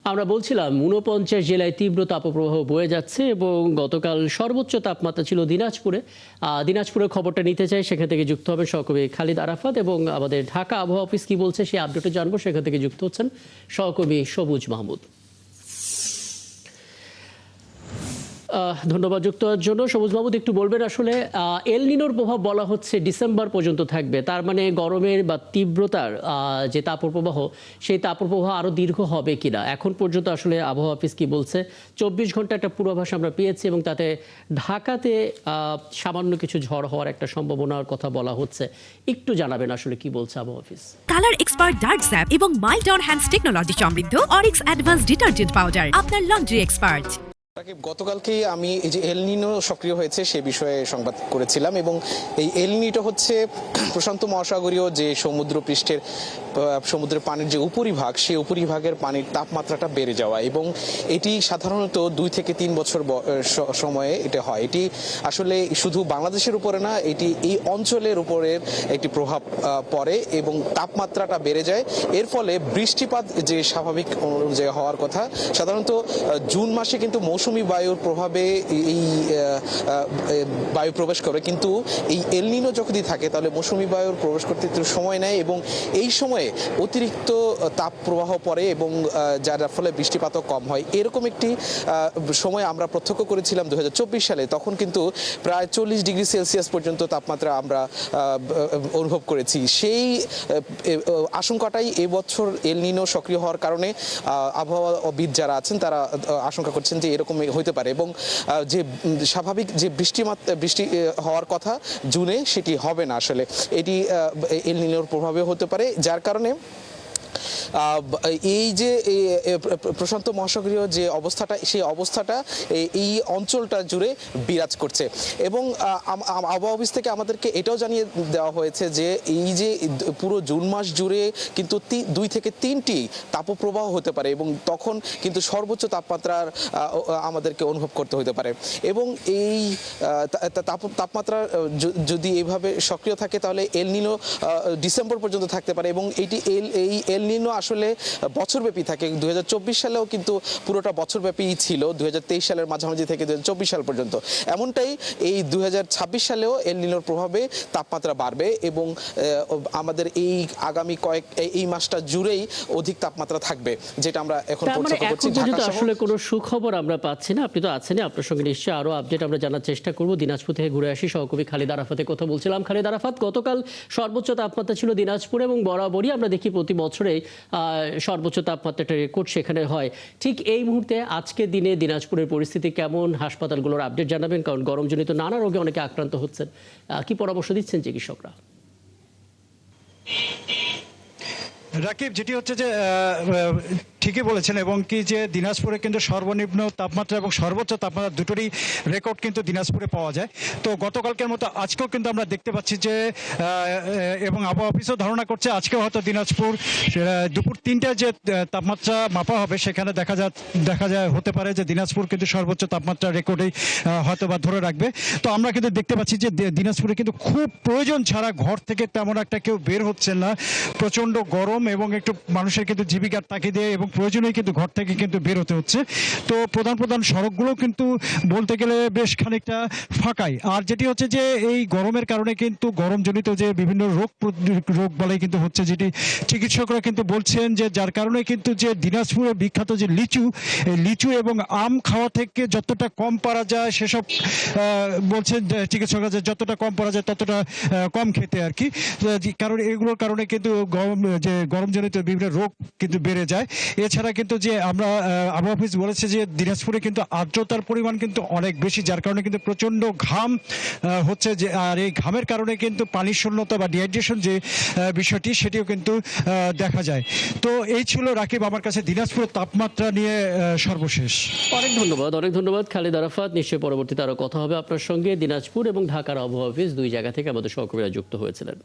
আমরা বলছিলাম ৪৯ জেলায় তীব্র তাপপ্রবাহ বয়ে যাচ্ছে এবং গতকাল সর্বোচ্চ তাপমাত্রা ছিল দিনাজপুরে। দিনাজপুরের খবরটা নিতে চাই, সেখান থেকে যুক্ত হবে সহকর্মী খালিদ আরাফাত এবং আমাদের ঢাকা আবহাওয়া অফিস কি বলছে সেই আপডেটও জানবো। সেখান থেকে যুক্ত হচ্ছেন সহকর্মী সবুজ মাহমুদ। ধন্যবাদ যুক্ত হওয়ার জন্য। সবুজ মাহমুদ, একটু বলবেন আসলে এল নিনোর প্রভাব বলা হচ্ছে ডিসেম্বর পর্যন্ত থাকবে, তার মানে গরমের বা তীব্রতার যে তাপপ্রবাহ সেই তাপপ্রবাহ আরও দীর্ঘ হবে কিনা এখন পর্যন্ত আসলে আবহাওয়া অফিস কি বলছে? ২৪ ঘন্টা একটা পূর্বাভাস আমরা পেয়েছি এবং তাতে ঢাকাতে সামান্য কিছু ঝড় হওয়ার একটা সম্ভাবনার কথা বলা হচ্ছে। একটু জানাবেন আসলে কি বলছে আবহাওয়া office. Colour expert dark sap এবং মাইল্ড অন হ্যান্ডস টেকনোলজি সমৃদ্ধ অরিক্স অ্যাডভান্স ডিটারজেন্ট পাউডার আপনার লন্ড্রি এক্সপার্ট। গতকালকেই আমি এই যে এল নিনো সক্রিয় হয়েছে সে বিষয়ে সংবাদ করেছিলাম এবং এই এল নিনো হচ্ছে প্রশান্ত মহাসাগরীয় যে সমুদ্রের পানির যে উপরিভাগ সেই উপরিভাগের পানির তাপমাত্রাটা বেড়ে যাওয়া এবং এটি সাধারণত 2 থেকে 3 বছর সময়ে এটা হয়। এটি আসলে শুধু বাংলাদেশের উপরে না, এটি এই অঞ্চলের উপরের একটি প্রভাব পড়ে এবং তাপমাত্রাটা বেড়ে যায়। এর ফলে বৃষ্টিপাত যে স্বাভাবিক অনুযায়ী হওয়ার কথা, সাধারণত জুন মাসে কিন্তু মৌসুমী বায়ুর প্রভাবে এই বায়ু প্রবেশ করে, কিন্তু এই এল নিনো যদি থাকে তাহলে মৌসুমী বায়ুর প্রবেশ করতে একটু সময় নেয় এবং এই সময়ে অতিরিক্ত তাপ প্রবাহ পড়ে এবং যার ফলে বৃষ্টিপাতও কম হয়। এরকম একটি সময় আমরা প্রত্যক্ষ করেছিলাম 2024 সালে। তখন কিন্তু প্রায় 40 ডিগ্রি সেলসিয়াস পর্যন্ত তাপমাত্রা আমরা অনুভব করেছি। সেই আশঙ্কাটাই এবছর এল নিনো সক্রিয় হওয়ার কারণে আবহাওয়াবিদ যারা আছেন তারা আশঙ্কা করছেন যে এরকম হতে পারে এবং যে স্বাভাবিক যে বৃষ্টি হওয়ার কথা জুনে সেটি হবে না। আসলে এটি এল নিনোর প্রভাবে হতে পারে, যার কারণে এই যে প্রশান্ত মহাসাগরীয় যে অবস্থাটা সেই অবস্থাটা এই অঞ্চলটা জুড়ে বিরাজ করছে এবং আবহাওয়া অফিস থেকে আমাদেরকে এটাও জানিয়ে দেওয়া হয়েছে যে এই যে পুরো জুন মাস জুড়ে কিন্তু 2 থেকে 3টি তাপপ্রবাহ হতে পারে এবং তখন কিন্তু সর্বোচ্চ তাপমাত্রার আমাদেরকে অনুভব করতে হতে পারে এবং এই তাপমাত্রা যদি এইভাবে সক্রিয় থাকে তাহলে এল নিনো ডিসেম্বর পর্যন্ত থাকতে পারে এবং এই এল নিনো আসলে বছরব্যাপী থাকে। 2024 সালেও কিন্তু পুরোটা বছরব্যাপী ছিল, 2023 সালের মাঝামাঝি থেকে 2024 সাল পর্যন্ত। এমনটাই এই 2026 সালেও এল নিনোর প্রভাবে তাপমাত্রা বাড়বে এবং আমাদের এই আগামী এই মাসটা জুড়েই অধিক তাপমাত্রা থাকবে, যেটা আমরা এখন প্রত্যক্ষ করছি। আসলে কোনো সুখবর আমরা পাচ্ছি না, আপনি তো আছেনই, আপনার সঙ্গে নিশ্চয়ই আরো আপডেট আমরা জানার চেষ্টা করব। দিনাজপুর থেকে ঘুরে আসি, সহকর্মী খালিদ আরাফাতের কথা বলছিলাম। খালিদ আরাফাত, গতকাল সর্বোচ্চ তাপমাত্রা ছিল দিনাজপুরে এবং বরাবরই আমরা দেখি প্রতি বছরে সর্বোচ্চ তাপমাত্রাটা রেকর্ড সেখানে হয়। ঠিক এই মুহূর্তে আজকের দিনে দিনাজপুরের পরিস্থিতি কেমন? হাসপাতালগুলোর আপডেট জানাবেন, কারণ গরমজনিত নানা রোগে অনেকে আক্রান্ত হচ্ছেন। কি পরামর্শ দিচ্ছেন চিকিৎসকরা? রাকিব, যেটি হচ্ছে যে ঠিকই বলেছেন এবং কি যে দিনাজপুরে কিন্তু সর্বনিম্ন তাপমাত্রা এবং সর্বোচ্চ তাপমাত্রা দুটোরই রেকর্ড কিন্তু দিনাজপুরে পাওয়া যায়। তো গতকালকের মতো আজকেও কিন্তু আমরা দেখতে পাচ্ছি যে এবং আবহাওয়া অফিসও ধারণা করছে আজকেও হয়তো দিনাজপুর দুপুর 3টায় যে তাপমাত্রা মাপা হবে সেখানে দেখা যায় হতে পারে যে দিনাজপুর কিন্তু সর্বোচ্চ তাপমাত্রা রেকর্ডেই হয়তো বা ধরে রাখবে। তো আমরা কিন্তু দেখতে পাচ্ছি যে দিনাজপুরে কিন্তু খুব প্রয়োজন ছাড়া ঘর থেকে তেমন একটা কেউ বের হচ্ছেন না। প্রচণ্ড গরম এবং একটু মানুষের কিন্তু জীবিকার তাগিদে এবং প্রয়োজনেই কিন্তু ঘর থেকে কিন্তু বের হতে হচ্ছে। তো প্রধান সড়কগুলো কিন্তু বলতে গেলে বেশ খানিকটা ফাঁকাই। আর যেটি হচ্ছে যে এই গরমের কারণে কিন্তু গরমজনিত যে বিভিন্ন রোগ বলাই কিন্তু হচ্ছে, যেটি চিকিৎসকরা কিন্তু বলছেন যে যার কারণে কিন্তু যে দিনাজপুরে বিখ্যাত যে লিচু এবং আম খাওয়া থেকে যতটা কম পারা যায় সেসব বলছেন চিকিৎসকরা যে যতটা কম পারা যায় ততটা কম খেতে আর কি, কারণ এগুলোর কারণে কিন্তু গরমজনিত বিভিন্ন রোগ কিন্তু বেড়ে যায়। এছাড়া কিন্তু যে আমরা আবহাওয়া অফিস বলেছে যে দিনাজপুরে কিন্তু আর্দ্রতার পরিমাণ কিন্তু অনেক বেশি, যার কারণে কিন্তু প্রচণ্ড ঘাম হচ্ছে যে, আর এই ঘামের কারণে কিন্তু পানির শূন্যতা বা ডিহাইড্রেশন যে বিষয়টি সেটিও কিন্তু দেখা যায়। তো এই ছিল রাকিব আমার কাছে দিনাজপুরের তাপমাত্রা নিয়ে সর্বশেষ। অনেক ধন্যবাদ খালিদ আরাফাত। নিশ্চয়ই পরবর্তীতে আরো কথা হবে আপনার সঙ্গে। দিনাজপুর এবং ঢাকার আবহাওয়া অফিস দুই জায়গা থেকে আমাদের সহকর্মীরা যুক্ত হয়েছিলেন।